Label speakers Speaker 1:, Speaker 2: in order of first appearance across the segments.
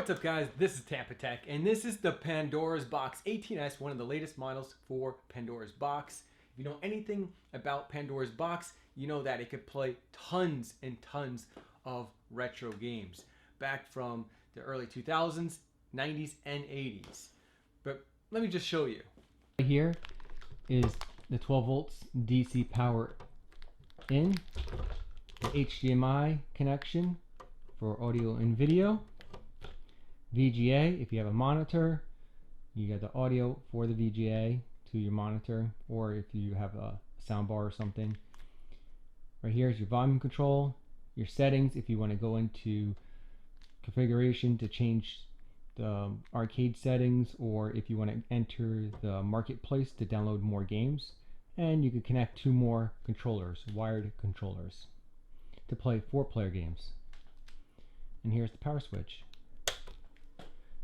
Speaker 1: What's up guys, this is Tampatec and this is the Pandora's Box 18S, one of the latest models for Pandora's Box. If you know anything about Pandora's Box, you know that it could play tons and tons of retro games back from the early 2000s, 90s, and 80s. But let me just show you.
Speaker 2: Here is the 12 volts DC power in, the HDMI connection for audio and video, VGA if you have a monitor, you get the audio for the VGA to your monitor, or if you have a sound bar or something. Right here is your volume control, your settings if you want to go into configuration to change the arcade settings, or if you want to enter the marketplace to download more games. And you can connect two more controllers, wired controllers, to play 4-player games. And here's the power switch.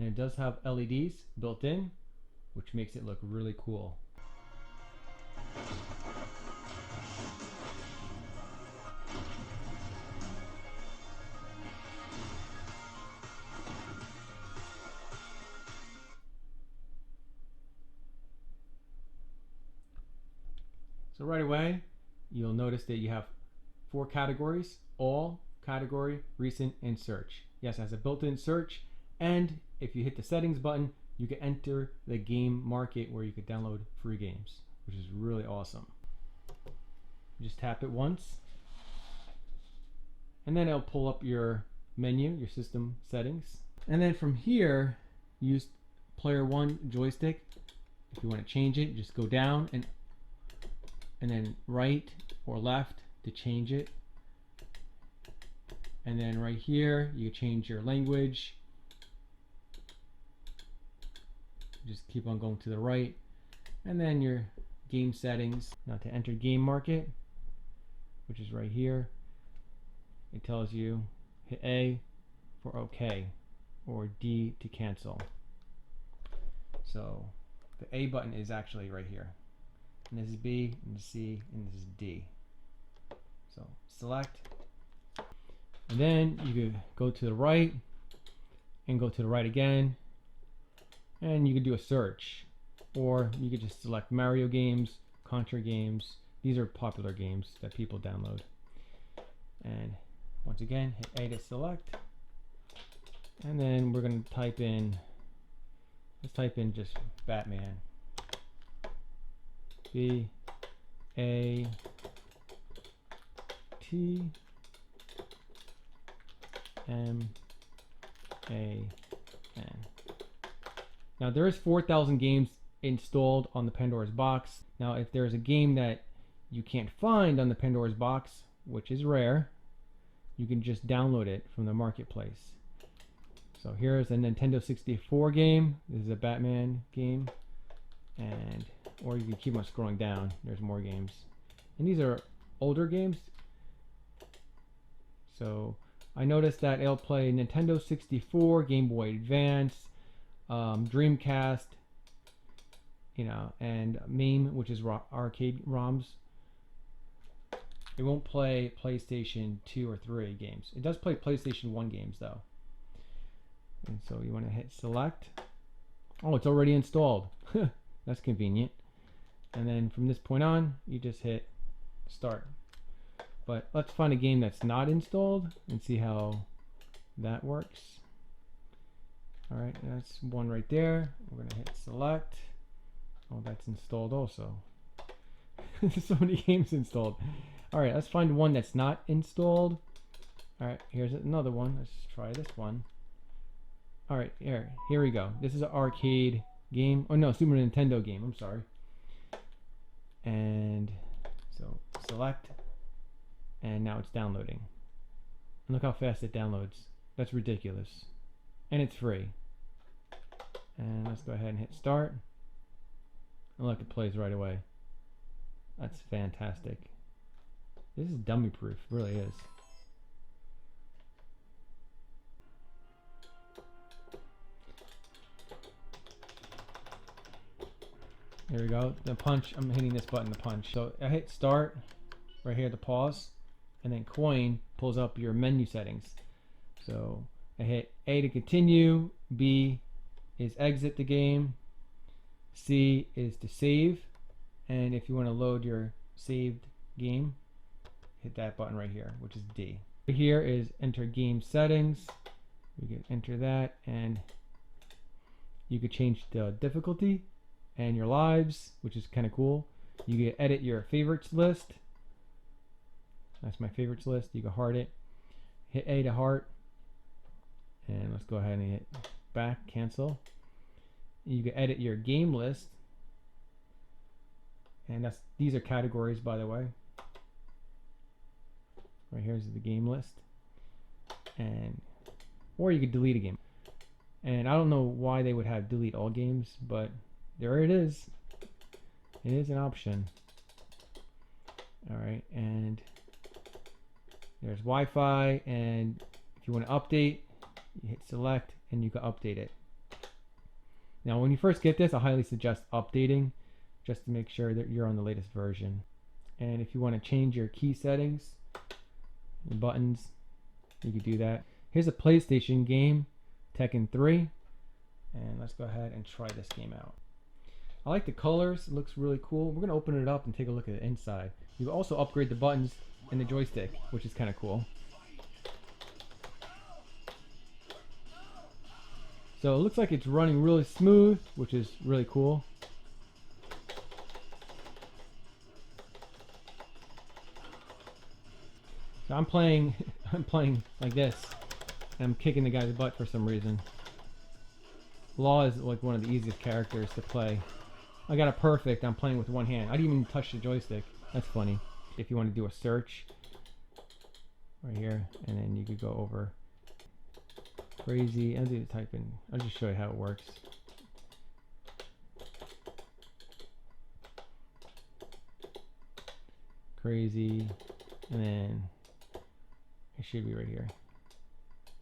Speaker 2: And it does have LEDs built in, which makes it look really cool. So right away, you'll notice that you have 4 categories: all, category, recent, and search. Yes, it has a built-in search, and if you hit the settings button, you can enter the game market where you could download free games, which is really awesome. You just tap it once, and then it'll pull up your menu, your system settings. And then from here, use player 1 joystick. If you want to change it, just go down and then right or left to change it. And then right here, you change your language. Just keep on going to the right. And then your game settings. Now to enter game market, which is right here, it tells you hit A for OK or D to cancel. So the A button is actually right here. And this is B, and this is C, and this is D. So select. And then you could go to the right and go to the right again. And you could do a search. Or you could just select Mario games, Contra games. These are popular games that people download. And once again, hit A to select. And then we're going to type in, let's type in just Batman. B A T M A N. Now there is 4,000 games installed on the Pandora's Box. Now if there's a game that you can't find on the Pandora's Box, which is rare, you can just download it from the marketplace. So here's a Nintendo 64 game. This is a Batman game. And or you can keep on scrolling down, there's more games. And these are older games. So I noticed that it'll play Nintendo 64, Game Boy Advance, Dreamcast, you know, and MAME, which is arcade ROMs. It won't play PlayStation 2 or 3 games. It does play PlayStation 1 games though. And so you want to hit select. Oh, it's already installed. That's convenient. And then from this point on, you just hit start. But let's find a game that's not installed and see how that works. Alright, that's one right there. We're going to hit select. Oh, that's installed also. There's so many games installed. Alright, let's find one that's not installed. Alright, here's another one. Let's try this one. Alright, here we go. This is an arcade game. Oh no, Super Nintendo game. I'm sorry. And so select, and now it's downloading. And look how fast it downloads. That's ridiculous. And it's free. And let's go ahead and hit start. And look, it plays right away. That's fantastic. This is dummy proof, it really is. There we go. The punch, I'm hitting this button to punch. So I hit start, right here to pause, and then coin pulls up your menu settings. So I hit A to continue, B is exit the game, C is to save, and if you want to load your saved game, hit that button right here, which is D. Here is enter game settings. We can enter that, and you could change the difficulty and your lives, which is kind of cool. You can edit your favorites list. That's my favorites list. You can heart it. Hit A to heart. And let's go ahead and hit back, cancel. You can edit your game list. And these are categories, by the way. Right here's the game list. Or you could delete a game. And I don't know why they would have delete all games, but there it is. It is an option. Alright, and there's Wi-Fi, and if you want to update, you hit select and you can update it. Now when you first get this, I highly suggest updating just to make sure that you're on the latest version. And if you want to change your key settings, your buttons, you can do that. Here's a PlayStation game, Tekken 3, and let's go ahead and try this game out. I like the colors, it looks really cool. We're going to open it up and take a look at the inside. You can also upgrade the buttons and the joystick, which is kind of cool. So it looks like it's running really smooth, which is really cool. So I'm playing like this, and I'm kicking the guy's butt for some reason. Law is like one of the easiest characters to play. I got it perfect. I'm playing with one hand. I didn't even touch the joystick. That's funny. If you want to do a search, right here, and then you could go over crazy. I'll do the type in. I'll just show you how it works. Crazy, and then it should be right here.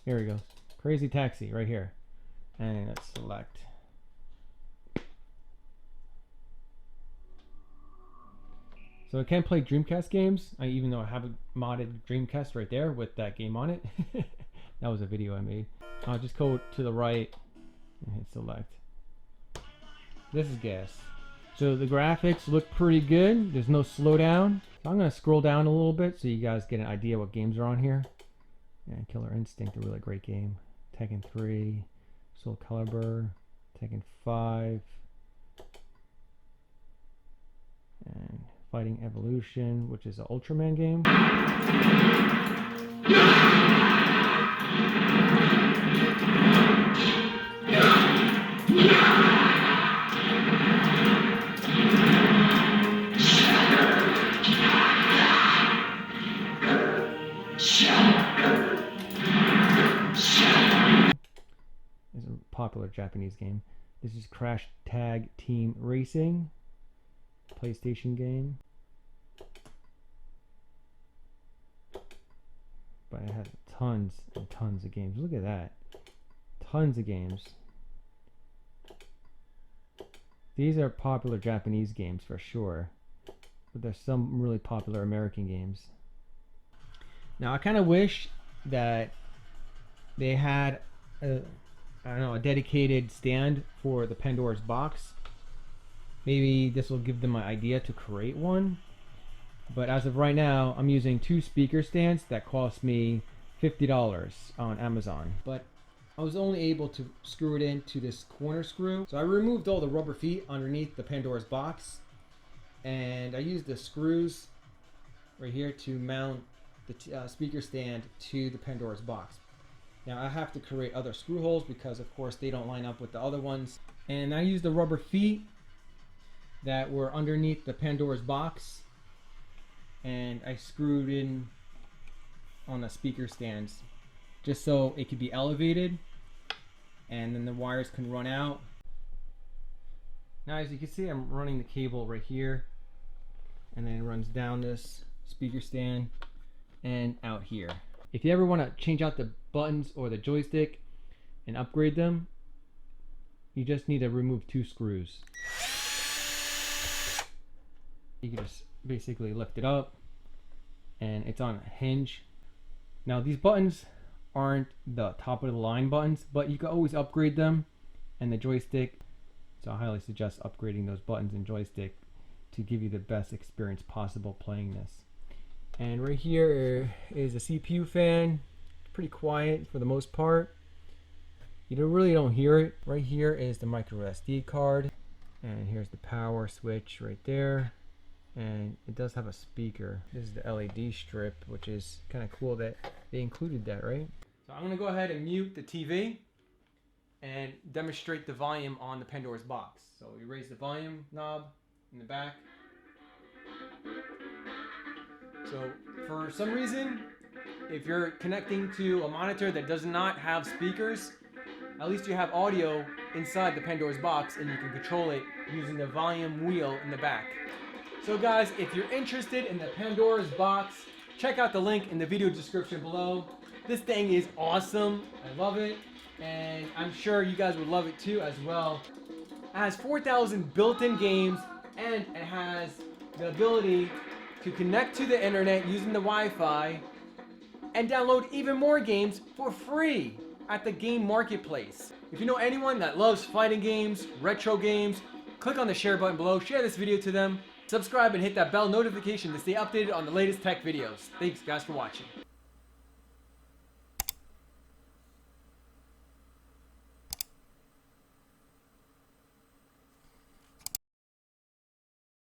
Speaker 2: Here we go. Crazy taxi right here, and let's select. So I can play Dreamcast games, even though I have a modded Dreamcast right there with that game on it. That was a video I made. I'll just go to the right and hit select. This is gas. So the graphics look pretty good. There's no slowdown. So I'm going to scroll down a little bit so you guys get an idea what games are on here. And Killer Instinct, a really great game. Tekken 3, Soul Calibur, Tekken 5, and Fighting Evolution, which is an Ultraman game. It's a popular Japanese game. This is Crash Tag Team Racing, PlayStation game. But it has tons and tons of games. Look at that. Tons of games. These are popular Japanese games for sure. But there's some really popular American games. Now I kind of wish that they had a dedicated stand for the Pandora's box. Maybe this will give them an idea to create one. But as of right now, I'm using 2 speaker stands that cost me $50 on Amazon. But I was only able to screw it into this corner screw. So I removed all the rubber feet underneath the Pandora's box. And I used the screws right here to mount the speaker stand to the Pandora's box. Now I have to create other screw holes because of course they don't line up with the other ones. And I used the rubber feet that were underneath the Pandora's box, and I screwed in on the speaker stands just so it could be elevated and then the wires can run out. Now as you can see, I'm running the cable right here, and then it runs down this speaker stand and out here. If you ever want to change out the buttons or the joystick and upgrade them, you just need to remove 2 screws. You can just basically lift it up and it's on a hinge. Now these buttons aren't the top of the line buttons, but you can always upgrade them. And the joystick, so I highly suggest upgrading those buttons and joystick to give you the best experience possible playing this. And right here is a CPU fan. Pretty quiet for the most part. You really don't hear it. Right here is the micro SD card, and here's the power switch right there. And it does have a speaker. This is the LED strip, which is kind of cool that they included that, right? So I'm gonna go ahead and mute the TV and demonstrate the volume on the Pandora's box. So we raise the volume knob in the back. So for some reason, if you're connecting to a monitor that does not have speakers, at least you have audio inside the Pandora's box and you can control it using the volume wheel in the back. So guys, if you're interested in the Pandora's box, check out the link in the video description below. This thing is awesome. I love it. And I'm sure you guys would love it too as well. It has 4,000 built-in games, and it has the ability to connect to the internet using the Wi-Fi and download even more games for free at the game marketplace. If you know anyone that loves fighting games, retro games, click on the share button below, share this video to them, subscribe and hit that bell notification to stay updated on the latest tech videos. Thanks guys for watching.